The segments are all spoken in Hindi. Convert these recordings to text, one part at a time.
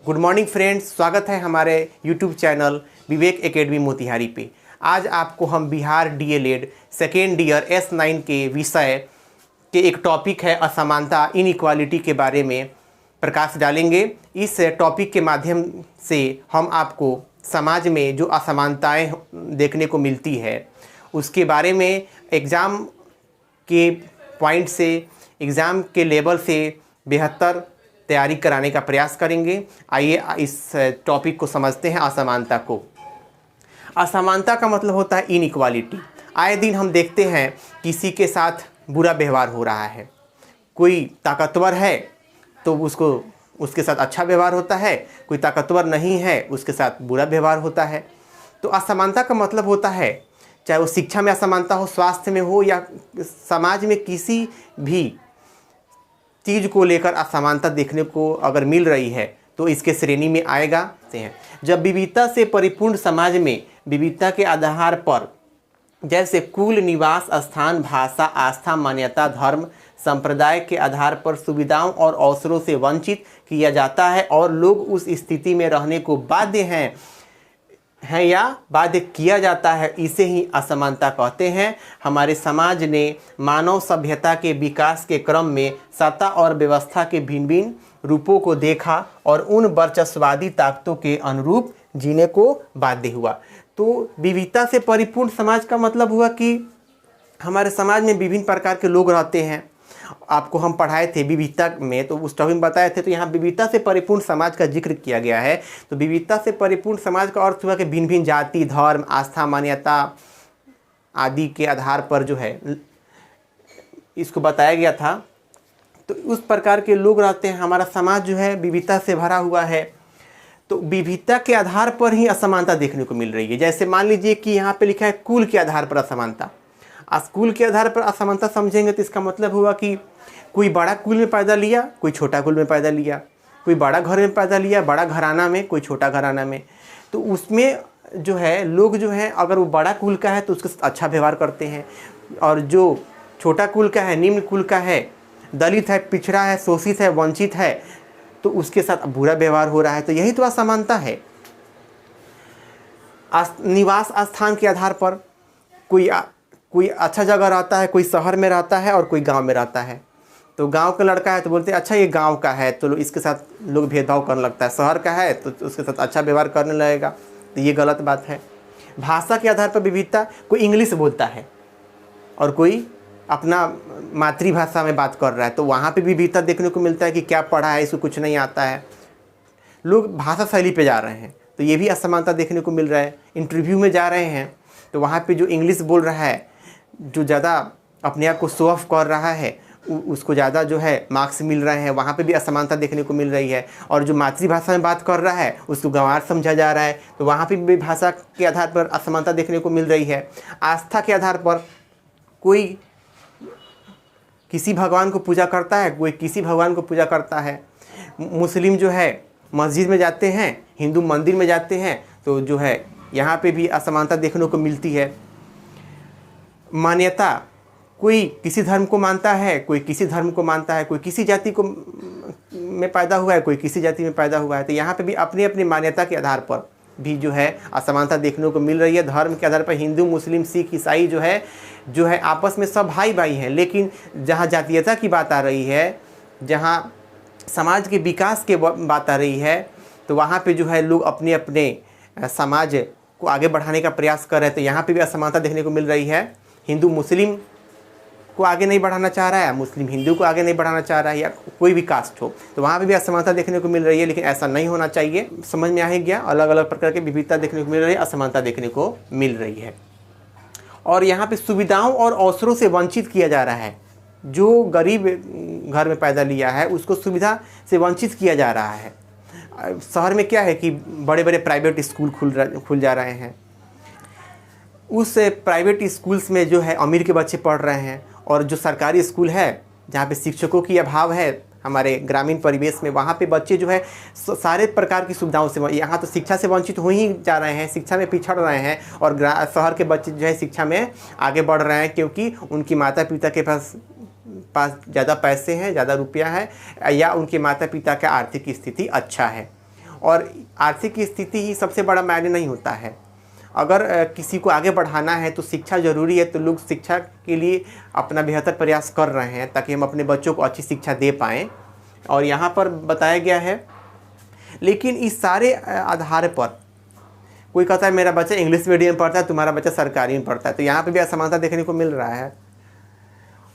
गुड मॉर्निंग फ्रेंड्स, स्वागत है हमारे यूट्यूब चैनल विवेक एकेडमी मोतिहारी पे। आज आपको हम Bihar DElEd second year S9 के विषय के एक टॉपिक है असमानता इनइक्वालिटी के बारे में प्रकाश डालेंगे। इस टॉपिक के माध्यम से हम आपको समाज में जो असमानताएं देखने को मिलती है उसके बारे में एग्ज़ाम के पॉइंट से, एग्ज़ाम के लेवल से बेहतर तैयारी कराने का प्रयास करेंगे। आइए इस टॉपिक को समझते हैं। असमानता को, असमानता का मतलब होता है इनइक्वालिटी। आए दिन हम देखते हैं किसी के साथ बुरा व्यवहार हो रहा है। कोई ताकतवर है तो उसके साथ अच्छा व्यवहार होता है, कोई ताकतवर नहीं है उसके साथ बुरा व्यवहार होता है। तो असमानता का मतलब होता है, चाहे वो शिक्षा में असमानता हो, स्वास्थ्य में हो, या समाज में किसी भी चीज़ को लेकर असमानता देखने को अगर मिल रही है तो इसके श्रेणी में आएगा। जब विविधता से परिपूर्ण समाज में विविधता के आधार पर, जैसे कुल, निवास स्थान, भाषा, आस्था, मान्यता, धर्म, संप्रदाय के आधार पर सुविधाओं और अवसरों से वंचित किया जाता है और लोग उस स्थिति में रहने को बाध्य हैं या बाध्य किया जाता है, इसे ही असमानता कहते हैं। हमारे समाज ने मानव सभ्यता के विकास के क्रम में सत्ता और व्यवस्था के भिन्न भिन्न रूपों को देखा और उन वर्चस्ववादी ताकतों के अनुरूप जीने को बाध्य हुआ। तो विविधता से परिपूर्ण समाज का मतलब हुआ कि हमारे समाज में विभिन्न प्रकार के लोग रहते हैं। आपको हम पढ़ाए थे विविधता में, तो उस टॉपिक में बताए थे। तो यहाँ विविधता से परिपूर्ण समाज का जिक्र किया गया है। तो विविधता से परिपूर्ण समाज का अर्थ हुआ कि भिन्न भिन्न जाति, धर्म, आस्था, मान्यता आदि के आधार पर जो है इसको बताया गया था। तो उस प्रकार के लोग रहते हैं। हमारा समाज जो है विविधता से भरा हुआ है। तो विविधता के आधार पर ही असमानता देखने को मिल रही है। जैसे मान लीजिए कि यहाँ पे लिखा है कुल के आधार पर असमानता। स्कूल के आधार पर असमानता समझेंगे तो इसका मतलब हुआ कि कोई बड़ा कुल में पैदा लिया, कोई छोटा कुल में पैदा लिया, कोई बड़ा घर में पैदा लिया, बड़ा घराना में, कोई छोटा घराना में। तो उसमें जो है लोग जो हैं, अगर वो बड़ा कुल का है तो उसके साथ अच्छा व्यवहार करते हैं, और जो छोटा कुल का है, निम्न कुल का है, दलित है, पिछड़ा है, शोषित है, वंचित है, तो उसके साथ बुरा व्यवहार हो रहा है। तो यही तो असमानता है। निवास स्थान के आधार पर कोई अच्छा जगह रहता है, कोई शहर में रहता है और कोई गांव में रहता है। तो गांव का लड़का है तो बोलते हैं अच्छा ये गांव का है, तो इसके साथ लोग भेदभाव करने लगता है। शहर का है तो उसके साथ अच्छा व्यवहार करने लगेगा। तो ये गलत बात है। भाषा के आधार पर विविधता, कोई इंग्लिश बोलता है और कोई अपना मातृभाषा में बात कर रहा है, तो वहाँ पर विविधता देखने को मिलता है कि क्या पढ़ा है, इसको कुछ नहीं आता है। लोग भाषा शैली पर जा रहे हैं तो ये भी असमानता देखने को मिल रहा है। इंटरव्यू में जा रहे हैं तो वहाँ पर जो इंग्लिश बोल रहा है, जो ज़्यादा अपने आप को शो ऑफ कर रहा है, उसको ज़्यादा जो है मार्क्स मिल रहे हैं, वहाँ पे भी असमानता देखने को मिल रही है। और जो मातृभाषा में बात कर रहा है उसको गंवार समझा जा रहा है, तो वहाँ पे भी भाषा के आधार पर असमानता देखने को मिल रही है। आस्था के आधार पर कोई किसी भगवान को पूजा करता है, कोई किसी भगवान को पूजा करता है। मुस्लिम जो है मस्जिद में जाते हैं, हिंदू मंदिर में जाते हैं, तो जो है यहाँ पर भी असमानता देखने को मिलती है। मान्यता, कोई किसी धर्म को मानता है, कोई किसी धर्म को मानता है, कोई किसी जाति को में पैदा हुआ है, कोई किसी जाति में पैदा हुआ है। तो यहाँ पे भी अपनी अपनी मान्यता के आधार पर भी जो है असमानता देखने को मिल रही है। धर्म के आधार पर हिंदू, मुस्लिम, सिख, ईसाई जो है आपस में सब भाई भाई हैं। लेकिन जहाँ जातीयता की बात आ रही है, जहाँ समाज के विकास के बात आ रही है, तो वहाँ पर जो है लोग अपने अपने समाज को आगे बढ़ाने का प्रयास कर रहे हैं। तो यहाँ पर भी असमानता देखने को मिल रही है। हिंदू मुस्लिम को आगे नहीं बढ़ाना चाह रहा है, मुस्लिम हिंदू को आगे नहीं बढ़ाना चाह रहा है, या कोई भी कास्ट हो, तो वहाँ पे भी असमानता देखने को मिल रही है। लेकिन ऐसा नहीं होना चाहिए। समझ में आ ही गया, अलग अलग प्रकार की विविधता देखने को मिल रही है, असमानता देखने को मिल रही है। और यहाँ पे सुविधाओं और अवसरों से वंचित किया जा रहा है। जो गरीब घर में पैदा लिया है उसको सुविधा से वंचित किया जा रहा है। शहर में क्या है कि बड़े बड़े प्राइवेट स्कूल खुल जा रहे हैं। उस प्राइवेट स्कूल्स में जो है अमीर के बच्चे पढ़ रहे हैं, और जो सरकारी स्कूल है जहाँ पे शिक्षकों की अभाव है हमारे ग्रामीण परिवेश में, वहाँ पे बच्चे जो है सारे प्रकार की सुविधाओं से, यहाँ तो शिक्षा से वंचित हो ही जा रहे हैं, शिक्षा में पिछड़ रहे हैं। और शहर के बच्चे जो है शिक्षा में आगे बढ़ रहे हैं, क्योंकि उनकी माता पिता के पास ज़्यादा पैसे हैं, ज़्यादा रुपया है, या उनके माता पिता का आर्थिक स्थिति अच्छा है। और आर्थिक स्थिति ही सबसे बड़ा मायने नहीं होता है। अगर किसी को आगे बढ़ाना है तो शिक्षा ज़रूरी है, तो लोग शिक्षा के लिए अपना बेहतर प्रयास कर रहे हैं ताकि हम अपने बच्चों को अच्छी शिक्षा दे पाएँ। और यहाँ पर बताया गया है, लेकिन इस सारे आधार पर कोई कहता है मेरा बच्चा इंग्लिश मीडियम में पढ़ता है, तुम्हारा बच्चा सरकारी में पढ़ता है, तो यहाँ पे भी असमानता देखने को मिल रहा है।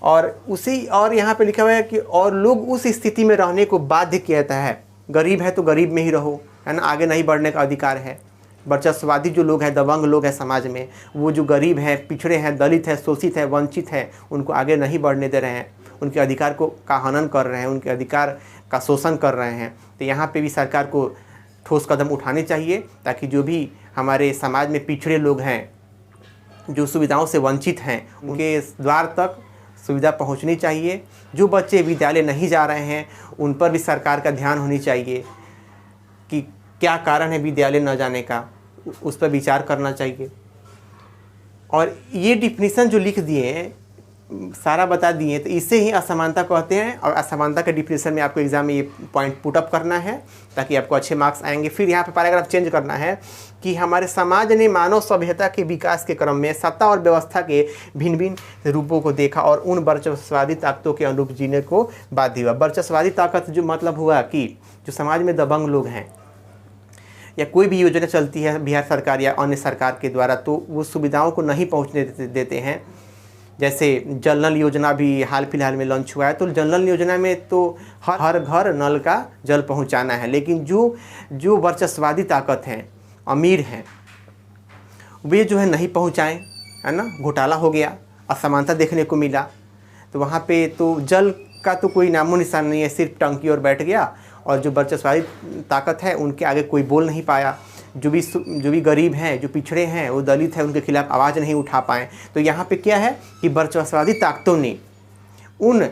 और यहाँ पे लिखा हुआ है कि और लोग उस स्थिति में रहने को बाध्य किया जाता है। गरीब है तो गरीब में ही रहो, है ना, आगे नहीं बढ़ने का अधिकार है। वर्चस्ववादी जो लोग हैं, दबंग लोग हैं समाज में, वो जो गरीब हैं, पिछड़े हैं, दलित हैं, शोषित हैं, वंचित हैं, उनको आगे नहीं बढ़ने दे रहे हैं, उनके अधिकार का हनन कर रहे हैं, उनके अधिकार का शोषण कर रहे हैं। तो यहाँ पे भी सरकार को ठोस कदम उठाने चाहिए ताकि जो भी हमारे समाज में पिछड़े लोग हैं, जो सुविधाओं से वंचित हैं, उनके द्वार तक सुविधा पहुंचनी चाहिए। जो बच्चे विद्यालय नहीं जा रहे हैं उन पर भी सरकार का ध्यान होनी चाहिए कि क्या कारण है विद्यालय न जाने का, उस पर विचार करना चाहिए। और ये डिफिनीशन जो लिख दिए हैं, सारा बता दिए, तो इसे ही असमानता कहते हैं। और असमानता के डिफिनीशन में आपको एग्जाम में ये पॉइंट पुट अप करना है ताकि आपको अच्छे मार्क्स आएंगे। फिर यहाँ पे पैराग्राफ चेंज करना है कि हमारे समाज ने मानव सभ्यता के विकास के क्रम में सत्ता और व्यवस्था के भिन्न भिन्न रूपों को देखा और उन वर्चस्ववादी ताकतों के अनुरूप जीने को बाध्य हुआ। वर्चस्ववादी ताकत जो मतलब हुआ कि जो समाज में दबंग लोग हैं या कोई भी योजना चलती है बिहार सरकार या अन्य सरकार के द्वारा, तो वो सुविधाओं को नहीं पहुँचने देते हैं। जैसे जल नल योजना भी हाल फिलहाल में लॉन्च हुआ है, तो जल नल योजना में तो हर घर नल का जल पहुंचाना है, लेकिन जो वर्चस्ववादी ताकत हैं, अमीर हैं, वे जो है नहीं पहुंचाएं, है ना, घोटाला हो गया, असमानता देखने को मिला। तो वहाँ पे तो जल का तो कोई नामो निशान नहीं है, सिर्फ टंकी और बैठ गया। और जो वर्चस्ववादी ताकत है उनके आगे कोई बोल नहीं पाया। जो भी गरीब हैं, जो पिछड़े हैं, वो दलित हैं, उनके खिलाफ आवाज़ नहीं उठा पाए। तो यहाँ पे क्या है कि वर्चस्ववादी ताकतों ने उन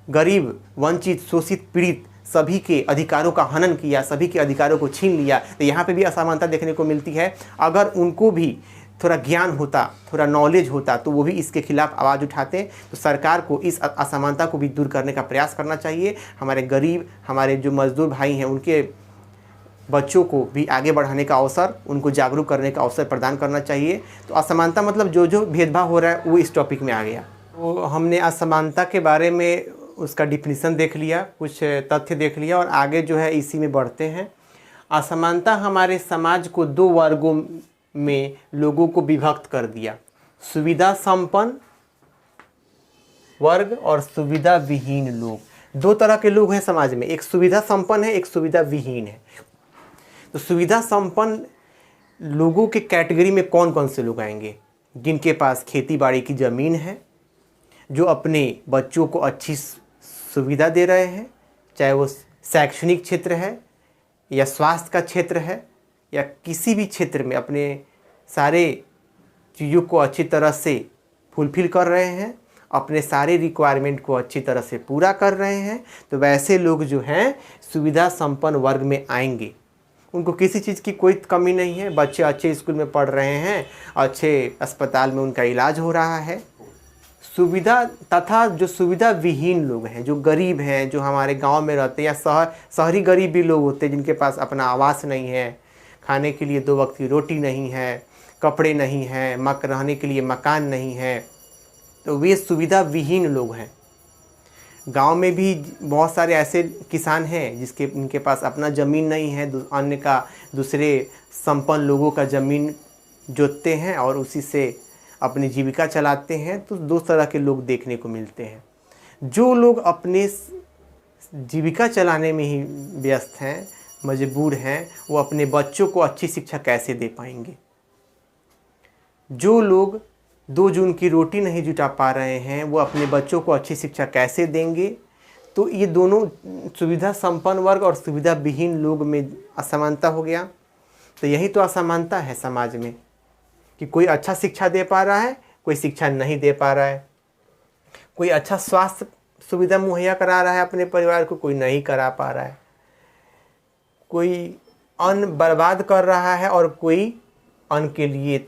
गरीब, वंचित, शोषित, पीड़ित सभी के अधिकारों का हनन किया, सभी के अधिकारों को छीन लिया। तो यहाँ पे भी असमानता देखने को मिलती है। अगर उनको भी थोड़ा ज्ञान होता, थोड़ा नॉलेज होता, तो वो भी इसके खिलाफ आवाज़ उठाते। तो सरकार को इस असमानता को भी दूर करने का प्रयास करना चाहिए। हमारे गरीब, हमारे जो मजदूर भाई हैं, उनके बच्चों को भी आगे बढ़ाने का अवसर, उनको जागरूक करने का अवसर प्रदान करना चाहिए। तो असमानता मतलब जो भेदभाव हो रहा है वो इस टॉपिक में आ गया। तो हमने असमानता के बारे में उसका डिफिनीसन देख लिया, कुछ तथ्य देख लिया, और आगे जो है इसी में बढ़ते हैं। असमानता हमारे समाज को दो वर्गों में लोगों को विभक्त कर दिया, सुविधा संपन्न वर्ग और सुविधा विहीन लोग। दो तरह के लोग हैं समाज में, एक सुविधा संपन्न है, एक सुविधा विहीन है। तो सुविधा संपन्न लोगों के कैटेगरी में कौन कौन से लोग आएंगे? जिनके पास खेती बाड़ी की ज़मीन है, जो अपने बच्चों को अच्छी सुविधा दे रहे हैं, चाहे वो शैक्षणिक क्षेत्र है या स्वास्थ्य का क्षेत्र है या किसी भी क्षेत्र में अपने सारे चीज़ों को अच्छी तरह से फुलफिल कर रहे हैं, अपने सारे रिक्वायरमेंट को अच्छी तरह से पूरा कर रहे हैं। तो वैसे लोग जो हैं सुविधा संपन्न वर्ग में आएंगे। उनको किसी चीज़ की कोई कमी नहीं है, बच्चे अच्छे स्कूल में पढ़ रहे हैं, अच्छे अस्पताल में उनका इलाज हो रहा है। सुविधा तथा जो सुविधा विहीन लोग हैं, जो गरीब हैं, जो हमारे गांव में रहते हैं या शहरी गरीब भी लोग होते हैं, जिनके पास अपना आवास नहीं है, खाने के लिए 2 वक्त की रोटी नहीं है, कपड़े नहीं हैं, रहने के लिए मकान नहीं है, तो वे सुविधा विहीन लोग हैं। गांव में भी बहुत सारे ऐसे किसान हैं इनके पास अपना ज़मीन नहीं है, अन्य का दूसरे संपन्न लोगों का ज़मीन जोतते हैं और उसी से अपनी जीविका चलाते हैं। तो 2 तरह के लोग देखने को मिलते हैं। जो लोग अपने जीविका चलाने में ही व्यस्त हैं, मजबूर हैं, वो अपने बच्चों को अच्छी शिक्षा कैसे दे पाएंगे? जो लोग 2 जून की रोटी नहीं जुटा पा रहे हैं, वो अपने बच्चों को अच्छी शिक्षा कैसे देंगे? तो ये दोनों सुविधा संपन्न वर्ग और सुविधा विहीन लोग में असमानता हो गया। तो यही तो असमानता है समाज में कि कोई अच्छा शिक्षा दे पा रहा है, कोई शिक्षा नहीं दे पा रहा है। कोई अच्छा स्वास्थ्य सुविधा मुहैया करा रहा है अपने परिवार को, कोई नहीं करा पा रहा है। कोई अन्न बर्बाद कर रहा है और कोई अन्न के लिए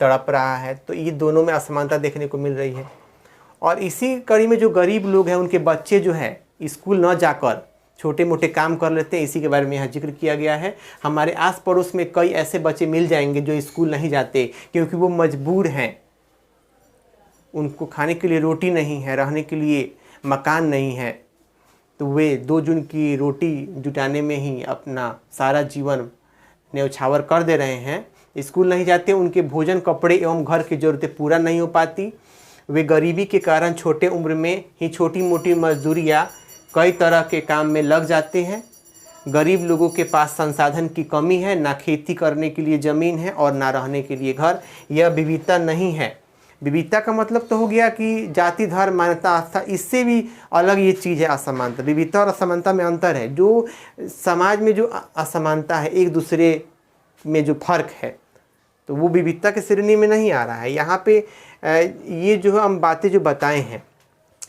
तड़प रहा है। तो ये दोनों में असमानता देखने को मिल रही है। और इसी कड़ी में जो गरीब लोग हैं, उनके बच्चे जो है स्कूल न जाकर छोटे मोटे काम कर लेते हैं, इसी के बारे में यहाँ जिक्र किया गया है। हमारे आस पड़ोस में कई ऐसे बच्चे मिल जाएंगे जो स्कूल नहीं जाते क्योंकि वो मजबूर हैं, उनको खाने के लिए रोटी नहीं है, रहने के लिए मकान नहीं है, तो वे 2 जून की रोटी जुटाने में ही अपना सारा जीवन न्यौछावर कर दे रहे हैं। स्कूल नहीं जाते, उनके भोजन, कपड़े एवं घर की ज़रूरतें पूरा नहीं हो पाती। वे गरीबी के कारण छोटे उम्र में ही छोटी मोटी मजदूरियाँ, कई तरह के काम में लग जाते हैं। गरीब लोगों के पास संसाधन की कमी है, ना खेती करने के लिए ज़मीन है और ना रहने के लिए घर। यह विविधता नहीं है। विविधता का मतलब तो हो गया कि जाति, धर्म, मान्यता, आस्था, इससे भी अलग ये चीज़ है असमानता। विविधता और असमानता में अंतर है। जो समाज में जो असमानता है, एक दूसरे में जो फर्क है, तो वो विविधता के श्रेणी में नहीं आ रहा है। यहाँ पे ये जो हम बातें जो बताए हैं,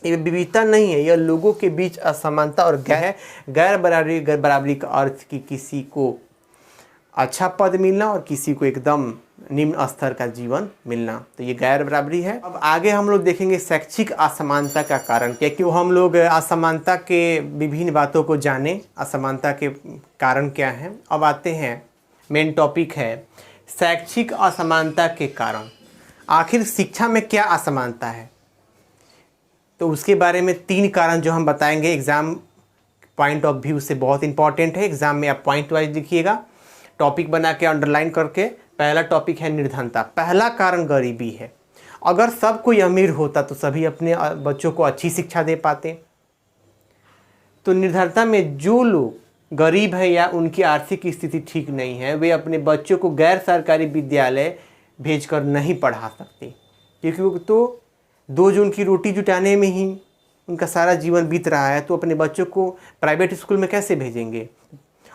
ये विविधता नहीं है, यह लोगों के बीच असमानता और गैर बराबरी का अर्थ कि किसी को अच्छा पद मिलना और किसी को एकदम निम्न स्तर का जीवन मिलना, तो ये गैर बराबरी है। अब आगे हम लोग देखेंगे शैक्षिक असमानता का कारण क्या, क्यों हम लोग असमानता के विभिन्न बातों को जाने, असमानता के कारण क्या है। अब आते हैं, मेन टॉपिक है शैक्षिक असमानता के कारण। आखिर शिक्षा में क्या असमानता है, तो उसके बारे में 3 कारण जो हम बताएंगे, एग्ज़ाम पॉइंट ऑफ व्यू से बहुत इंपॉर्टेंट है। एग्ज़ाम में आप पॉइंट वाइज लिखिएगा, टॉपिक बना के अंडरलाइन करके। पहला टॉपिक है निर्धनता। पहला कारण गरीबी है। अगर सब कोई अमीर होता तो सभी अपने बच्चों को अच्छी शिक्षा दे पाते। तो निर्धनता में जो लोग गरीब है या उनकी आर्थिक स्थिति ठीक नहीं है, वे अपने बच्चों को गैर सरकारी विद्यालय भेजकर नहीं पढ़ा सकते, क्योंकि वो तो 2 जून की रोटी जुटाने में ही उनका सारा जीवन बीत रहा है। तो अपने बच्चों को प्राइवेट स्कूल में कैसे भेजेंगे।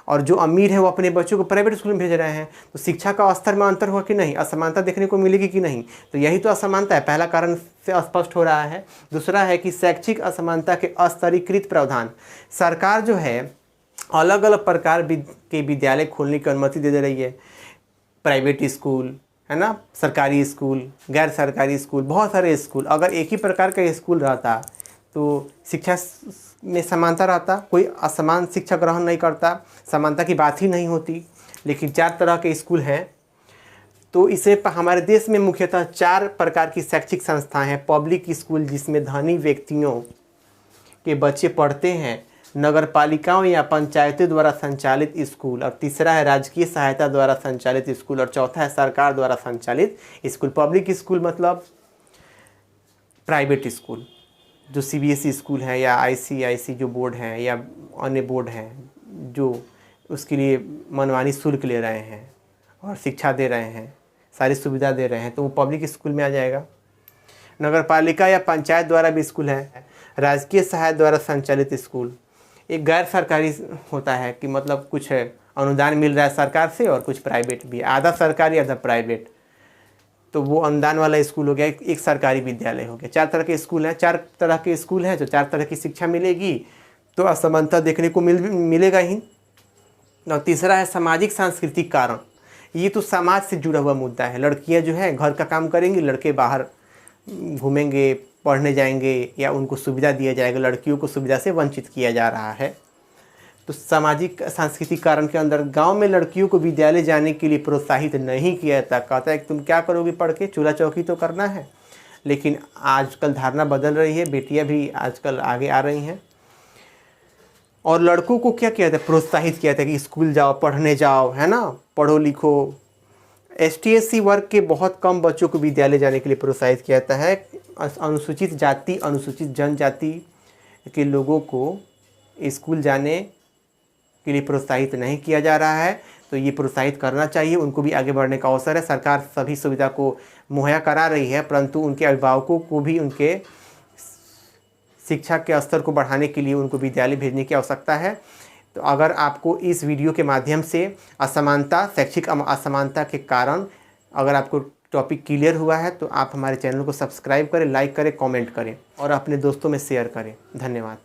और जो अमीर है वो अपने बच्चों को प्राइवेट स्कूल में भेज रहे हैं, तो शिक्षा का स्तर में अंतर हुआ कि नहीं, असमानता देखने को मिलेगी कि नहीं। तो यही तो असमानता है, पहला कारण से स्पष्ट हो रहा है। दूसरा है कि शैक्षिक असमानता के अस्तरीकृत प्रावधान। सरकार जो है अलग अलग प्रकार के विद्यालय खोलने की अनुमति दे रही है। प्राइवेट स्कूल है ना, सरकारी स्कूल, गैर सरकारी स्कूल, बहुत सारे स्कूल। अगर एक ही प्रकार का स्कूल रहता तो शिक्षा में समानता रहता, कोई असमान शिक्षा ग्रहण नहीं करता, समानता की बात ही नहीं होती। लेकिन 4 तरह के स्कूल हैं। तो इसे हमारे देश में मुख्यतः 4 प्रकार की शैक्षिक संस्थाएं हैं। पब्लिक स्कूल, जिसमें धनी व्यक्तियों के बच्चे पढ़ते हैं, नगर पालिकाओं या पंचायतों द्वारा संचालित स्कूल, और तीसरा है राजकीय सहायता द्वारा संचालित स्कूल, और चौथा है सरकार द्वारा संचालित स्कूल। पब्लिक स्कूल मतलब प्राइवेट स्कूल, जो CBSE स्कूल है या ICIC जो बोर्ड हैं या अन्य बोर्ड हैं, जो उसके लिए मनमानी शुल्क ले रहे हैं और शिक्षा दे रहे हैं, सारी सुविधा दे रहे हैं, तो वो पब्लिक स्कूल में आ जाएगा। नगर पालिका या पंचायत द्वारा भी स्कूल है। राजकीय सहायता द्वारा संचालित स्कूल एक गैर सरकारी होता है, कि मतलब कुछ अनुदान मिल रहा है सरकार से और कुछ प्राइवेट भी, आधा सरकारी आधा प्राइवेट, तो वो अनुदान वाला स्कूल हो गया। एक सरकारी विद्यालय हो गया। 4 तरह के स्कूल हैं। 4 तरह के स्कूल हैं तो 4 तरह की शिक्षा मिलेगी, तो असमानता देखने को मिलेगा ही। और तीसरा है सामाजिक सांस्कृतिक कारण। ये तो समाज से जुड़ा हुआ मुद्दा है। लड़कियां जो है घर का काम करेंगी, लड़के बाहर घूमेंगे, पढ़ने जाएंगे, या उनको सुविधा दिया जाएगा, लड़कियों को सुविधा से वंचित किया जा रहा है। तो सामाजिक सांस्कृतिक कारण के अंदर गांव में लड़कियों को विद्यालय जाने के लिए प्रोत्साहित नहीं किया जाता। कहता है कि तुम क्या करोगे पढ़ के, चूल्हा चौकी तो करना है। लेकिन आजकल धारणा बदल रही है, बेटियां भी आजकल आगे आ रही हैं। और लड़कों को क्या किया जाता है, प्रोत्साहित किया जाता है कि स्कूल जाओ, पढ़ने जाओ, है ना, पढ़ो लिखो। ST/SC वर्ग के बहुत कम बच्चों को विद्यालय जाने के लिए प्रोत्साहित किया जाता है। अनुसूचित जाति, अनुसूचित जनजाति के लोगों को स्कूल जाने के लिए प्रोत्साहित नहीं किया जा रहा है। तो ये प्रोत्साहित करना चाहिए, उनको भी आगे बढ़ने का अवसर है। सरकार सभी सुविधा को मुहैया करा रही है, परंतु उनके अभिभावकों को भी उनके शिक्षा के स्तर को बढ़ाने के लिए उनको विद्यालय भेजने की आवश्यकता है। तो अगर आपको इस वीडियो के माध्यम से असमानता, शैक्षिक असमानता के कारण अगर आपको टॉपिक क्लियर हुआ है, तो आप हमारे चैनल को सब्सक्राइब करें, लाइक करें, कमेंट करें और अपने दोस्तों में शेयर करें। धन्यवाद।